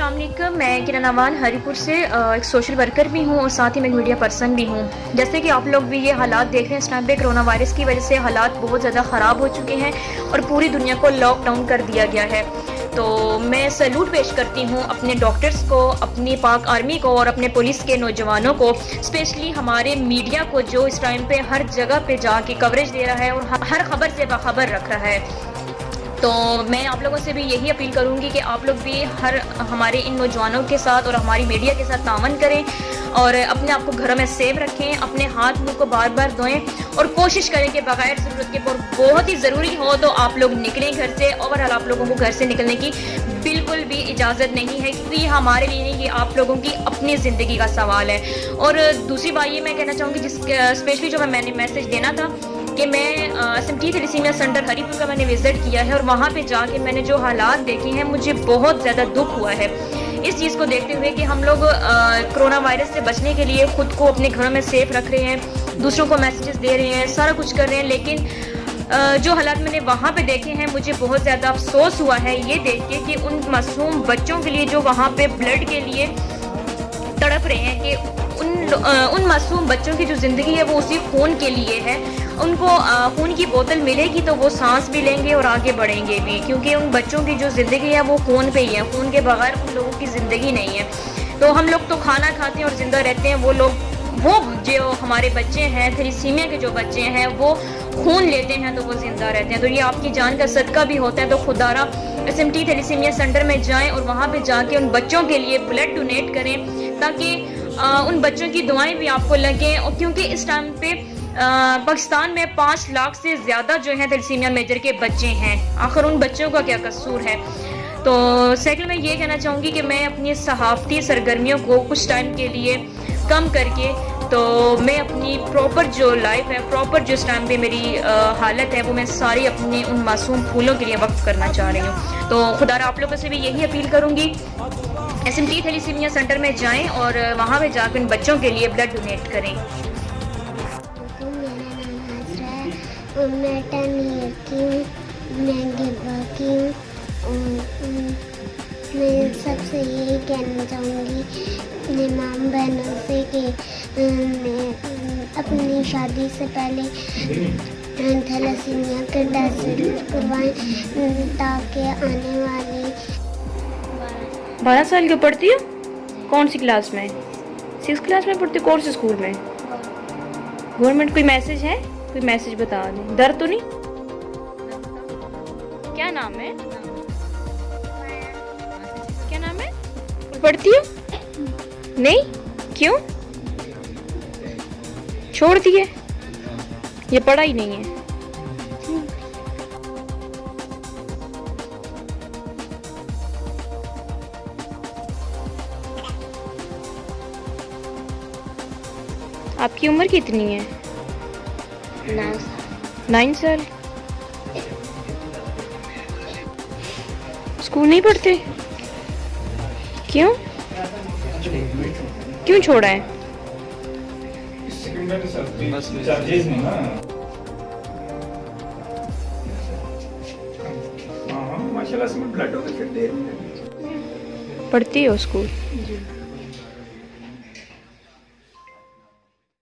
अस्सलाम वालेकुम। मैं किरण अवान हरीपुर से एक सोशल वर्कर भी हूँ और साथ ही मैं मीडिया पर्सन भी हूँ। जैसे कि आप लोग भी ये हालात देख रहे हैं, इस टाइम पे कोरोना वायरस की वजह से हालात बहुत ज़्यादा ख़राब हो चुके हैं और पूरी दुनिया को लॉकडाउन कर दिया गया है। तो मैं सैल्यूट पेश करती हूँ अपने डॉक्टर्स को, अपनी पाक आर्मी को और अपने पुलिस के नौजवानों को, स्पेशली हमारे मीडिया को जो इस टाइम पे हर जगह पे जाके कवरेज दे रहा है और हर खबर से बाखबर रख रहा है। तो मैं आप लोगों से भी यही अपील करूंगी कि आप लोग भी हमारे इन नौजवानों के साथ और हमारी मीडिया के साथ तावन करें और अपने आप को घरों में सेफ रखें, अपने हाथ मुंह को बार बार धोएं और कोशिश करें कि बगैर ज़रूरत के बहुत ही ज़रूरी हो तो आप लोग निकलें घर से। ओवरऑल आप लोगों को घर से निकलने की बिल्कुल भी इजाज़त नहीं है, क्योंकि हमारे लिए नहीं, ये आप लोगों की अपनी ज़िंदगी का सवाल है। और दूसरी बात ये मैं कहना चाहूँगी, स्पेशली जो मैंने मैसेज देना था कि मैं SMT थैलेसीमिया सेंटर हरीपुर का मैंने विज़िट किया है और वहाँ पे जाके मैंने जो हालात देखे हैं मुझे बहुत ज़्यादा दुख हुआ है इस चीज़ को देखते हुए कि हम लोग कोरोना वायरस से बचने के लिए ख़ुद को अपने घरों में सेफ रख रहे हैं, दूसरों को मैसेजेस दे रहे हैं, सारा कुछ कर रहे हैं, लेकिन जो हालात मैंने वहाँ पे देखे हैं मुझे बहुत ज़्यादा अफसोस हुआ है ये देख के कि उन मासूम बच्चों के लिए जो वहाँ पे ब्लड के लिए तड़प रहे हैं, कि उन मासूम बच्चों की जो ज़िंदगी है वो उसी खून के लिए है। उनको खून की बोतल मिलेगी तो वो सांस भी लेंगे और आगे बढ़ेंगे भी, क्योंकि उन बच्चों की जो ज़िंदगी है वो खून पे ही है, खून के बगैर उन लोगों की ज़िंदगी नहीं है। तो हम लोग तो खाना खाते हैं और ज़िंदा रहते हैं, वो जो हमारे बच्चे हैं थैलेसीमिया के जो बच्चे हैं वो खून लेते हैं तो वो ज़िंदा रहते हैं। तो ये आपकी जान का सदका भी होता है। तो खुदारा SMT थैलेसीमिया सेंटर में जाएँ और वहाँ पर जाके उन बच्चों के लिए ब्लड डोनेट करें ताकि उन बच्चों की दुआएं भी आपको लगें। और क्योंकि इस टाइम पे पाकिस्तान में 5 लाख से ज़्यादा जो है थैलेसीमिया मेजर के बच्चे हैं, आखिर उन बच्चों का क्या कसूर है। तो सेकंड में ये कहना चाहूँगी कि मैं अपनी सहाफ़ती सरगर्मियों को कुछ टाइम के लिए कम करके तो मैं अपनी प्रॉपर जो लाइफ है, प्रॉपर जो इस टाइम पे मेरी हालत है वो मैं सारी अपने उन मासूम फूलों के लिए वक्फ करना चाह रही हूँ। तो खुदारा आप लोगों से भी यही अपील करूँगी, SMT थैलेसीमिया सेंटर में जाएं और वहाँ पे जाकर उन बच्चों के लिए ब्लड डोनेट करें। मैं 10 ईयर की हूँ, मैं गिरवा की हूँ और मैं सबसे यही कहना चाहूँगी अपने माम बहनों से कि मैं अपनी शादी से पहले थैलेसीमिया के टेस्ट करवाएं ताकि आने वाली 12 साल की पढ़ती हो? कौन सी क्लास में? 6 क्लास में पढ़ती हो? कौन से स्कूल में? गवर्नमेंट कोई मैसेज है? कोई मैसेज बता दें। डर तो नहीं? क्या नाम है? क्या नाम है? पढ़ती हो? नहीं? क्यों? छोड़ दिए? ये पढ़ा ही नहीं है। आपकी उम्र कितनी है? 9 साल। स्कूल नहीं पढ़ते? क्यों छोड़ा है? पढ़ती हो स्कूल?